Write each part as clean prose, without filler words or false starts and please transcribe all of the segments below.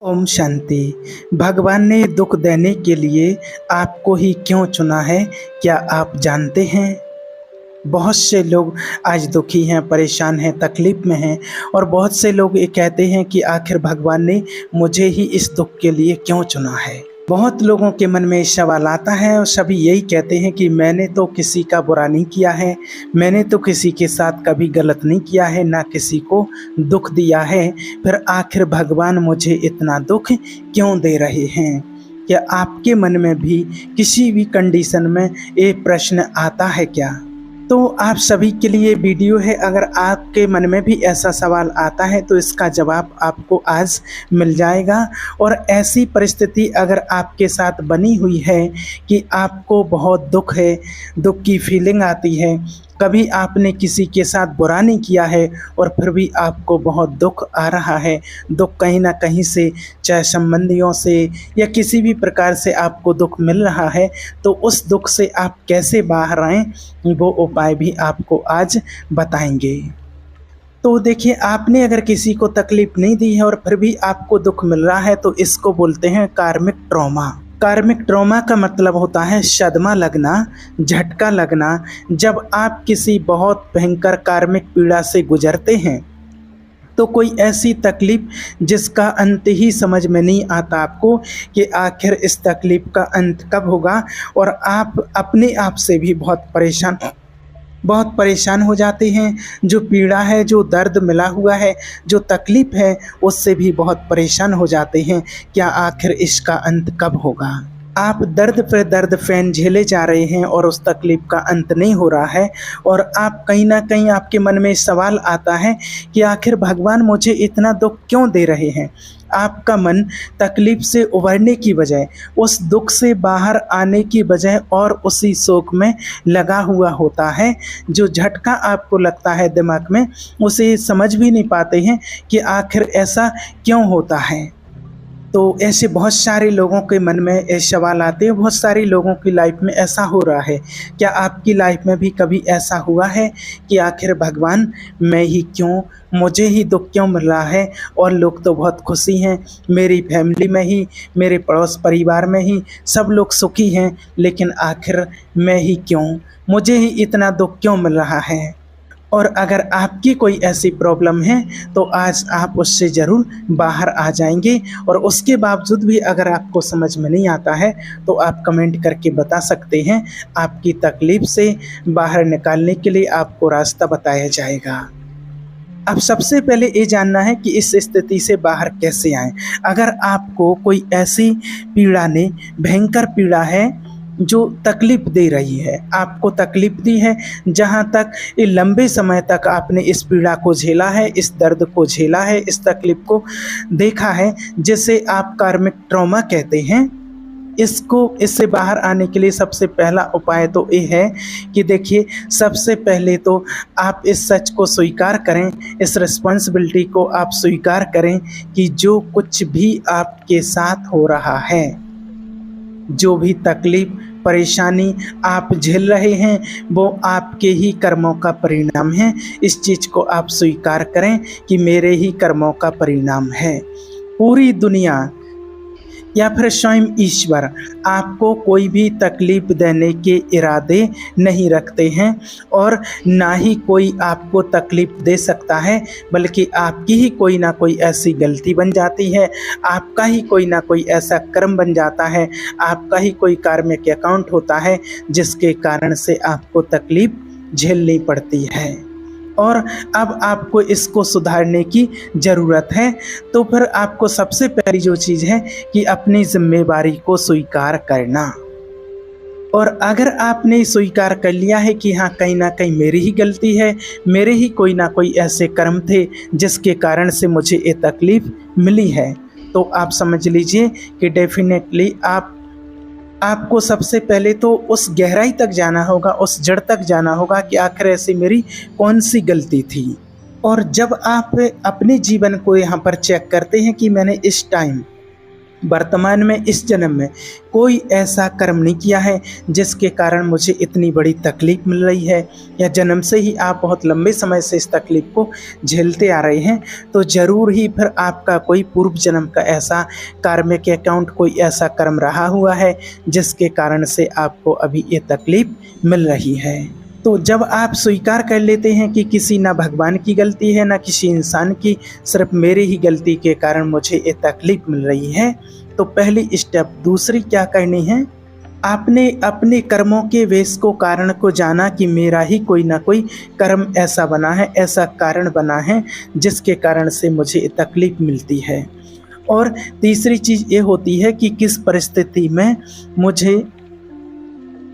ओम शांति। भगवान ने दुख देने के लिए आपको ही क्यों चुना है, क्या आप जानते हैं? बहुत से लोग आज दुखी हैं, परेशान हैं, तकलीफ में हैं और बहुत से लोग ये कहते हैं कि आखिर भगवान ने मुझे ही इस दुख के लिए क्यों चुना है। बहुत लोगों के मन में सवाल आता है और सभी यही कहते हैं कि मैंने तो किसी का बुरा नहीं किया है, मैंने तो किसी के साथ कभी गलत नहीं किया है, ना किसी को दुख दिया है, फिर आखिर भगवान मुझे इतना दुख क्यों दे रहे हैं? क्या आपके मन में भी किसी भी कंडीशन में ये प्रश्न आता है क्या? तो आप सभी के लिए वीडियो है। अगर आपके मन में भी ऐसा सवाल आता है तो इसका जवाब आपको आज मिल जाएगा। और ऐसी परिस्थिति अगर आपके साथ बनी हुई है कि आपको बहुत दुख है, दुख की फीलिंग आती है, कभी आपने किसी के साथ बुरा नहीं किया है और फिर भी आपको बहुत दुख आ रहा है, दुख कहीं ना कहीं से, चाहे संबंधियों से या किसी भी प्रकार से आपको दुख मिल रहा है, तो उस दुख से आप कैसे बाहर आएँ, वो उपाय भी आपको आज बताएंगे। तो देखिए, आपने अगर किसी को तकलीफ नहीं दी है और फिर भी आपको दुख मिल रहा है तो इसको बोलते हैं कार्मिक ट्रॉमा। कार्मिक ट्रॉमा का मतलब होता है सदमा लगना, झटका लगना। जब आप किसी बहुत भयंकर कार्मिक पीड़ा से गुजरते हैं तो कोई ऐसी तकलीफ जिसका अंत ही समझ में नहीं आता आपको कि आखिर इस तकलीफ का अंत कब होगा, और आप अपने आप से भी बहुत परेशान हो जाते हैं। जो पीड़ा है, जो दर्द मिला हुआ है, जो तकलीफ़ है, उससे भी बहुत परेशान हो जाते हैं। क्या आखिर इसका अंत कब होगा? आप दर्द पर दर्द फैन झेले जा रहे हैं और उस तकलीफ़ का अंत नहीं हो रहा है, और आप कहीं ना कहीं आपके मन में सवाल आता है कि आखिर भगवान मुझे इतना दुख क्यों दे रहे हैं। आपका मन तकलीफ़ से उभरने की बजाय, उस दुख से बाहर आने की बजाय और उसी शोक में लगा हुआ होता है। जो झटका आपको लगता है दिमाग में, उसे समझ भी नहीं पाते हैं कि आखिर ऐसा क्यों होता है। तो ऐसे बहुत सारे लोगों के मन में ऐसे सवाल आते हैं, बहुत सारे लोगों की लाइफ में ऐसा हो रहा है। क्या आपकी लाइफ में भी कभी ऐसा हुआ है कि आखिर भगवान मैं ही क्यों, मुझे ही दुख क्यों मिल रहा है, और लोग तो बहुत खुशी हैं, मेरी फैमिली में ही, मेरे पड़ोस परिवार में ही सब लोग सुखी हैं, लेकिन आखिर मैं ही क्यों, मुझे ही इतना दुख क्यों मिल रहा है? और अगर आपकी कोई ऐसी प्रॉब्लम है तो आज आप उससे ज़रूर बाहर आ जाएंगे। और उसके बावजूद भी अगर आपको समझ में नहीं आता है तो आप कमेंट करके बता सकते हैं। आपकी तकलीफ़ से बाहर निकालने के लिए आपको रास्ता बताया जाएगा। अब सबसे पहले ये जानना है कि इस स्थिति से बाहर कैसे आएँ। अगर आपको कोई ऐसी पीड़ा ने, भयंकर पीड़ा है जो तकलीफ़ दे रही है, आपको तकलीफ़ दी है, जहाँ तक ये लंबे समय तक आपने इस पीड़ा को झेला है, इस दर्द को झेला है, इस तकलीफ़ को देखा है, जिसे आप कार्मिक ट्रॉमा कहते हैं, इससे बाहर आने के लिए सबसे पहला उपाय तो ये है कि देखिए, सबसे पहले तो आप इस सच को स्वीकार करें, इस रिस्पॉन्सिबिलिटी को आप स्वीकार करें कि जो कुछ भी आपके साथ हो रहा है, जो भी तकलीफ़, परेशानी आप झेल रहे हैं, वो आपके ही कर्मों का परिणाम है। इस चीज़ को आप स्वीकार करें कि मेरे ही कर्मों का परिणाम है। पूरी दुनिया या फिर स्वयं ईश्वर आपको कोई भी तकलीफ़ देने के इरादे नहीं रखते हैं, और ना ही कोई आपको तकलीफ़ दे सकता है, बल्कि आपकी ही कोई ना कोई ऐसी गलती बन जाती है, आपका ही कोई ना कोई ऐसा कर्म बन जाता है, आपका ही कोई कार्मिक अकाउंट होता है जिसके कारण से आपको तकलीफ़ झेलनी पड़ती है। और अब आपको इसको सुधारने की ज़रूरत है। तो फिर आपको सबसे पहली जो चीज़ है कि अपनी जिम्मेवारी को स्वीकार करना। और अगर आपने स्वीकार कर लिया है कि हाँ, कहीं ना कहीं मेरी ही गलती है, मेरे ही कोई ना कोई ऐसे कर्म थे जिसके कारण से मुझे ये तकलीफ़ मिली है, तो आप समझ लीजिए कि डेफिनेटली आपको सबसे पहले तो उस गहराई तक जाना होगा, उस जड़ तक जाना होगा कि आखिर ऐसी मेरी कौन सी गलती थी। और जब आप अपने जीवन को यहाँ पर चेक करते हैं कि मैंने इस टाइम वर्तमान में इस जन्म में कोई ऐसा कर्म नहीं किया है जिसके कारण मुझे इतनी बड़ी तकलीफ मिल रही है, या जन्म से ही आप बहुत लंबे समय से इस तकलीफ को झेलते आ रहे हैं, तो ज़रूर ही फिर आपका कोई पूर्व जन्म का ऐसा कार्मिक अकाउंट, कोई ऐसा कर्म रहा हुआ है जिसके कारण से आपको अभी ये तकलीफ मिल रही है। तो जब आप स्वीकार कर लेते हैं कि किसी ना भगवान की गलती है ना किसी इंसान की, सिर्फ मेरी ही गलती के कारण मुझे ये तकलीफ मिल रही है, तो पहली स्टेप दूसरी क्या करनी है, आपने अपने कर्मों के वेश को, कारण को जाना कि मेरा ही कोई ना कोई कर्म ऐसा बना है, ऐसा कारण बना है जिसके कारण से मुझे ये तकलीफ मिलती है। और तीसरी चीज़ ये होती है कि किस परिस्थिति में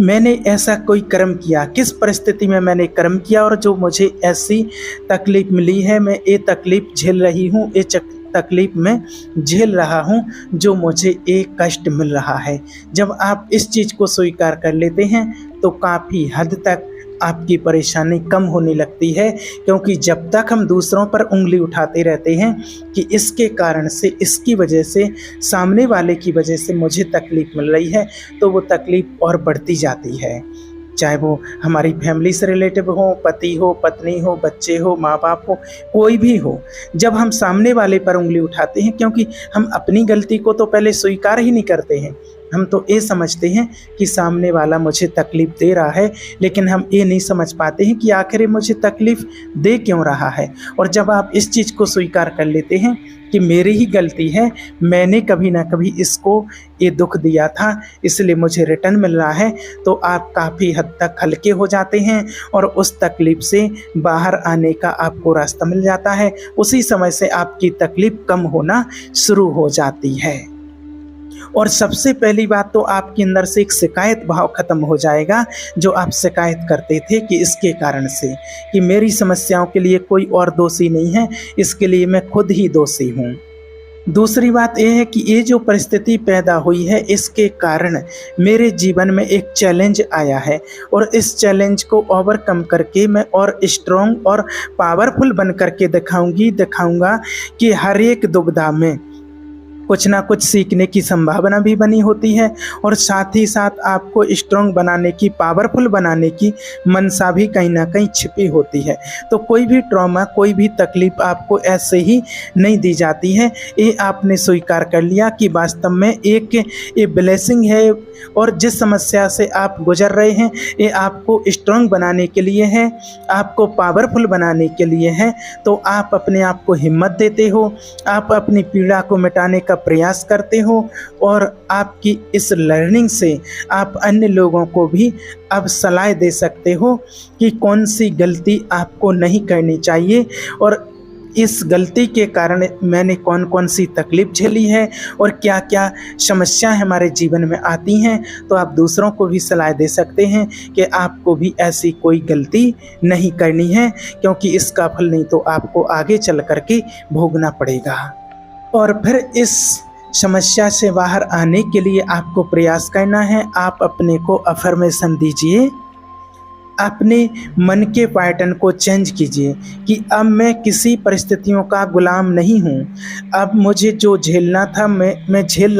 मैंने ऐसा कोई कर्म किया, किस परिस्थिति में मैंने कर्म किया और जो मुझे ऐसी तकलीफ़ मिली है, मैं ये तकलीफ़ झेल रही हूँ, ये तकलीफ़ में झेल रहा हूँ, जो मुझे एक कष्ट मिल रहा है। जब आप इस चीज़ को स्वीकार कर लेते हैं तो काफ़ी हद तक आपकी परेशानी कम होने लगती है, क्योंकि जब तक हम दूसरों पर उंगली उठाते रहते हैं कि इसके कारण से, इसकी वजह से, सामने वाले की वजह से मुझे तकलीफ़ मिल रही है, तो वो तकलीफ़ और बढ़ती जाती है। चाहे वो हमारी फैमिली से रिलेटिव हो, पति हो, पत्नी हो, बच्चे हो, माँ बाप हो, कोई भी हो, जब हम सामने वाले पर उंगली उठाते हैं, क्योंकि हम अपनी गलती को तो पहले स्वीकार ही नहीं करते हैं, हम तो ये समझते हैं कि सामने वाला मुझे तकलीफ़ दे रहा है, लेकिन हम ये नहीं समझ पाते हैं कि आखिर ये मुझे तकलीफ़ दे क्यों रहा है। और जब आप इस चीज़ को स्वीकार कर लेते हैं कि मेरी ही गलती है, मैंने कभी ना कभी इसको ये दुख दिया था, इसलिए मुझे रिटर्न मिल रहा है, तो आप काफ़ी हद तक हल्के हो जाते हैं और उस तकलीफ़ से बाहर आने का आपको रास्ता मिल जाता है। उसी समय से आपकी तकलीफ़ कम होना शुरू हो जाती है। और सबसे पहली बात तो आपके अंदर से एक शिकायत भाव ख़त्म हो जाएगा, जो आप शिकायत करते थे कि इसके कारण से, कि मेरी समस्याओं के लिए कोई और दोषी नहीं है, इसके लिए मैं खुद ही दोषी हूँ। दूसरी बात यह है कि ये जो परिस्थिति पैदा हुई है, इसके कारण मेरे जीवन में एक चैलेंज आया है, और इस चैलेंज को ओवरकम करके मैं और स्ट्रॉन्ग और पावरफुल बन करके दिखाऊंगा कि हर एक दुविधा में कुछ ना कुछ सीखने की संभावना भी बनी होती है, और साथ ही साथ आपको स्ट्रॉन्ग बनाने की, पावरफुल बनाने की मनसा भी कहीं ना कहीं छिपी होती है। तो कोई भी ट्रॉमा, कोई भी तकलीफ़ आपको ऐसे ही नहीं दी जाती है। ये आपने स्वीकार कर लिया कि वास्तव में एक ये ब्लेसिंग है, और जिस समस्या से आप गुजर रहे हैं ये आपको स्ट्रॉन्ग बनाने के लिए है, आपको पावरफुल बनाने के लिए है। तो आप अपने आप को हिम्मत देते हो, आप अपनी पीड़ा को मिटाने का प्रयास करते हो, और आपकी इस लर्निंग से आप अन्य लोगों को भी अब सलाह दे सकते हो कि कौन सी गलती आपको नहीं करनी चाहिए, और इस गलती के कारण मैंने कौन कौन सी तकलीफ़ झेली है और क्या क्या समस्याएं हमारे जीवन में आती हैं। तो आप दूसरों को भी सलाह दे सकते हैं कि आपको भी ऐसी कोई गलती नहीं करनी है, क्योंकि इसका फल नहीं तो आपको आगे चल कर के भोगना पड़ेगा। और फिर इस समस्या से बाहर आने के लिए आपको प्रयास करना है। आप अपने को अफर्मेशन दीजिए, अपने मन के पैटर्न को चेंज कीजिए कि अब मैं किसी परिस्थितियों का गुलाम नहीं हूँ। अब मुझे जो झेलना था मैं झेल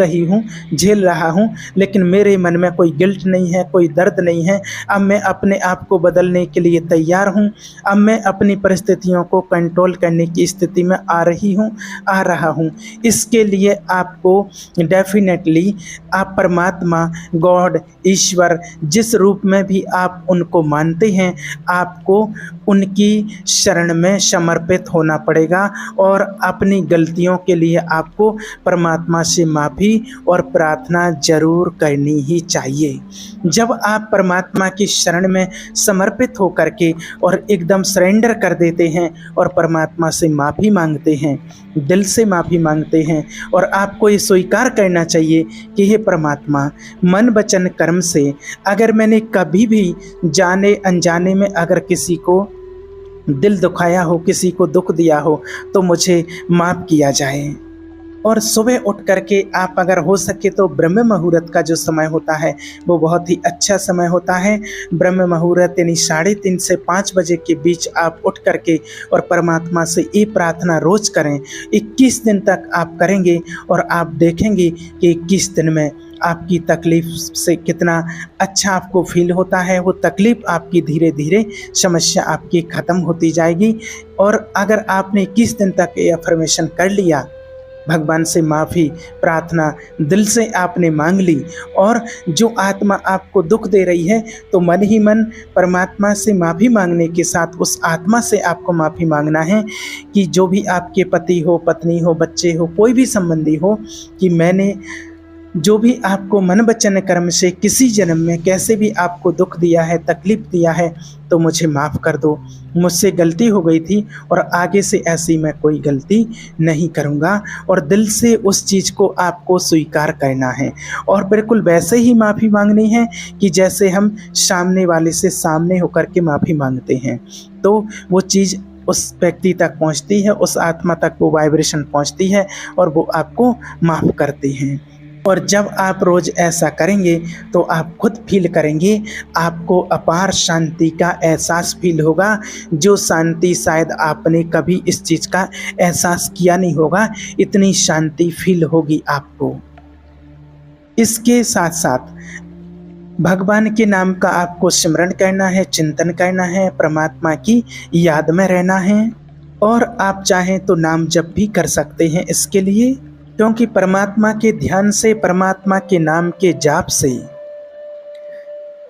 रहा हूँ, लेकिन मेरे मन में कोई गिल्ट नहीं है, कोई दर्द नहीं है। अब मैं अपने आप को बदलने के लिए तैयार हूँ। अब मैं अपनी परिस्थितियों को कंट्रोल करने की स्थिति में आ रहा हूँ। इसके लिए आपको डेफिनेटली आप परमात्मा, गॉड, ईश्वर, जिस रूप में भी आप उनको मानते हैं, आपको उनकी शरण में समर्पित होना पड़ेगा, और अपनी गलतियों के लिए आपको परमात्मा से माफ़ी और प्रार्थना जरूर करनी ही चाहिए। जब आप परमात्मा की शरण में समर्पित होकर के और एकदम सरेंडर कर देते हैं और परमात्मा से माफ़ी मांगते हैं, दिल से माफ़ी मांगते हैं, और आपको ये स्वीकार करना चाहिए कि हे परमात्मा, मन वचन कर्म से अगर मैंने कभी भी जाने अनजाने में अगर किसी को दिल दुखाया हो, किसी को दुख दिया हो, तो मुझे माफ़ किया जाए। और सुबह उठ करके आप अगर हो सके तो ब्रह्म मुहूर्त का जो समय होता है वो बहुत ही अच्छा समय होता है। ब्रह्म मुहूर्त यानी 3:30 से 5 बजे के बीच आप उठ करके और परमात्मा से ये प्रार्थना रोज करें। 21 दिन तक आप करेंगे और आप देखेंगे कि 21 दिन में आपकी तकलीफ से कितना अच्छा आपको फील होता है। वो तकलीफ आपकी धीरे धीरे समस्या आपकी ख़त्म होती जाएगी। और अगर आपने 21 दिन तक ये अफर्मेशन कर लिया, भगवान से माफ़ी प्रार्थना दिल से आपने मांग ली, और जो आत्मा आपको दुख दे रही है तो मन ही मन परमात्मा से माफ़ी मांगने के साथ उस आत्मा से आपको माफ़ी मांगना है कि जो भी आपके पति हो, पत्नी हो, बच्चे हो, कोई भी संबंधी हो, कि मैंने जो भी आपको मन वचन कर्म से किसी जन्म में कैसे भी आपको दुख दिया है, तकलीफ़ दिया है, तो मुझे माफ़ कर दो। मुझसे गलती हो गई थी और आगे से ऐसी मैं कोई गलती नहीं करूँगा। और दिल से उस चीज़ को आपको स्वीकार करना है और बिल्कुल वैसे ही माफ़ी मांगनी है कि जैसे हम सामने वाले से सामने होकर के माफ़ी मांगते हैं। तो वो चीज़ उस व्यक्ति तक पहुंचती है, उस आत्मा तक वो वाइब्रेशन पहुंचती है और वो आपको माफ़ करती हैं। और जब आप रोज़ ऐसा करेंगे तो आप खुद फील करेंगे, आपको अपार शांति का एहसास फील होगा, जो शांति शायद आपने कभी इस चीज़ का एहसास किया नहीं होगा। इतनी शांति फील होगी आपको। इसके साथ साथ भगवान के नाम का आपको स्मरण करना है, चिंतन करना है, परमात्मा की याद में रहना है। और आप चाहें तो नाम जप भी कर सकते हैं इसके लिए, क्योंकि परमात्मा के ध्यान से, परमात्मा के नाम के जाप से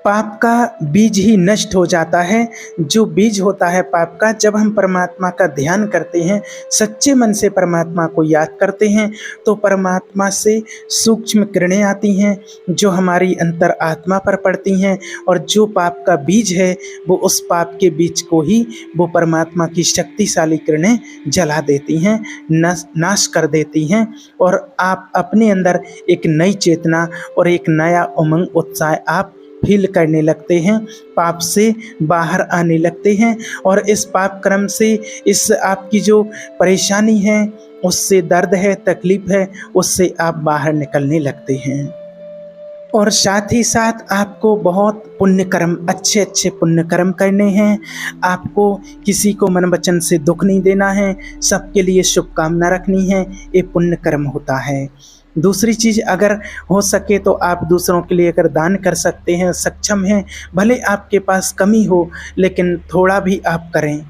पाप का बीज ही नष्ट हो जाता है। जो बीज होता है पाप का, जब हम परमात्मा का ध्यान करते हैं, सच्चे मन से परमात्मा को याद करते हैं, तो परमात्मा से सूक्ष्म किरणें आती हैं जो हमारी अंतर आत्मा पर पड़ती हैं, और जो पाप का बीज है वो उस पाप के बीज को ही वो परमात्मा की शक्तिशाली किरणें जला देती हैं, नाश कर देती हैं। और आप अपने अंदर एक नई चेतना और एक नया उमंग, उत्साह आप फील करने लगते हैं, पाप से बाहर आने लगते हैं। और इस पाप कर्म से, इस आपकी जो परेशानी है, उससे दर्द है, तकलीफ है, उससे आप बाहर निकलने लगते हैं। और साथ ही साथ आपको बहुत पुण्य कर्म, अच्छे अच्छे पुण्य कर्म करने हैं। आपको किसी को मन वचन से दुख नहीं देना है, सबके लिए शुभकामना रखनी है, ये पुण्य कर्म होता है। दूसरी चीज़, अगर हो सके तो आप दूसरों के लिए अगर दान कर सकते हैं, सक्षम हैं, भले आपके पास कमी हो लेकिन थोड़ा भी आप करें।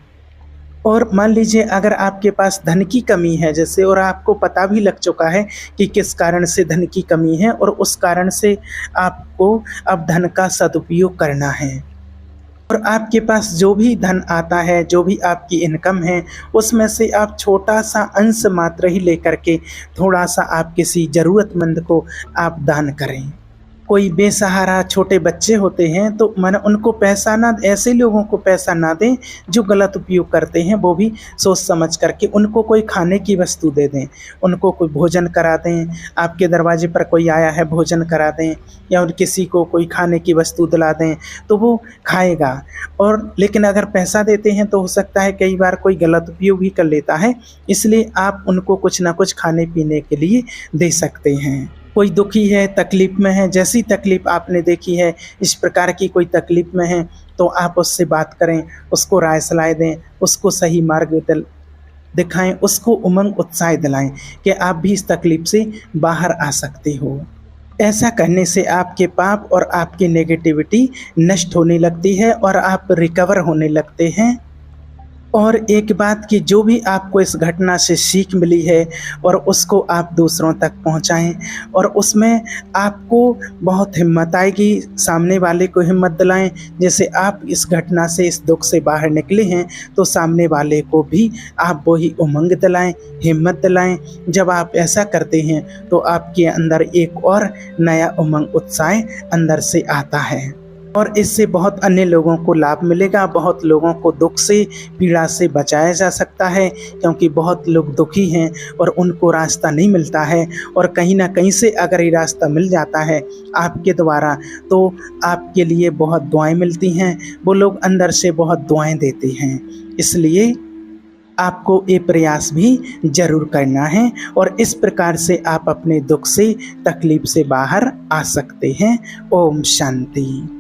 और मान लीजिए अगर आपके पास धन की कमी है जैसे, और आपको पता भी लग चुका है कि किस कारण से धन की कमी है, और उस कारण से आपको अब धन का सदुपयोग करना है, और आपके पास जो भी धन आता है, जो भी आपकी इनकम है, उसमें से आप छोटा सा अंश मात्र ही लेकर के थोड़ा सा आप किसी ज़रूरतमंद को आप दान करें। कोई बेसहारा छोटे बच्चे होते हैं तो मन उनको पैसा ना, ऐसे लोगों को पैसा ना दें जो गलत उपयोग करते हैं, वो भी सोच समझ करके उनको कोई खाने की वस्तु दे दें, उनको कोई भोजन करा दें। आपके दरवाजे पर कोई आया है, भोजन करा दें, या उन किसी को कोई खाने की वस्तु दिला दें तो वो खाएगा। और लेकिन अगर पैसा देते हैं तो हो सकता है कई बार कोई गलत उपयोग भी कर लेता है, इसलिए आप उनको कुछ ना कुछ खाने पीने के लिए दे सकते हैं। कोई दुखी है, तकलीफ़ में है, जैसी तकलीफ़ आपने देखी है, इस प्रकार की कोई तकलीफ़ में है, तो आप उससे बात करें, उसको राय सलाह दें, उसको सही मार्ग दिखाएं, उसको उमंग उत्साह दिलाएं कि आप भी इस तकलीफ़ से बाहर आ सकते हो। ऐसा करने से आपके पाप और आपकी नेगेटिविटी नष्ट होने लगती है और आप रिकवर होने लगते हैं। और एक बात कि जो भी आपको इस घटना से सीख मिली है और उसको आप दूसरों तक पहुंचाएं, और उसमें आपको बहुत हिम्मत आएगी, सामने वाले को हिम्मत दिलाएं। जैसे आप इस घटना से, इस दुख से बाहर निकले हैं, तो सामने वाले को भी आप वही उमंग दिलाएं, हिम्मत दिलाएं। जब आप ऐसा करते हैं तो आपके अंदर एक और नया उमंग, उत्साह अंदर से आता है, और इससे बहुत अन्य लोगों को लाभ मिलेगा। बहुत लोगों को दुख से, पीड़ा से बचाया जा सकता है, क्योंकि बहुत लोग दुखी हैं और उनको रास्ता नहीं मिलता है, और कहीं ना कहीं से अगर ये रास्ता मिल जाता है आपके द्वारा तो आपके लिए बहुत दुआएं मिलती हैं, वो लोग अंदर से बहुत दुआएं देते हैं। इसलिए आपको ये प्रयास भी ज़रूर करना है और इस प्रकार से आप अपने दुख से, तकलीफ से बाहर आ सकते हैं। ओम शांति।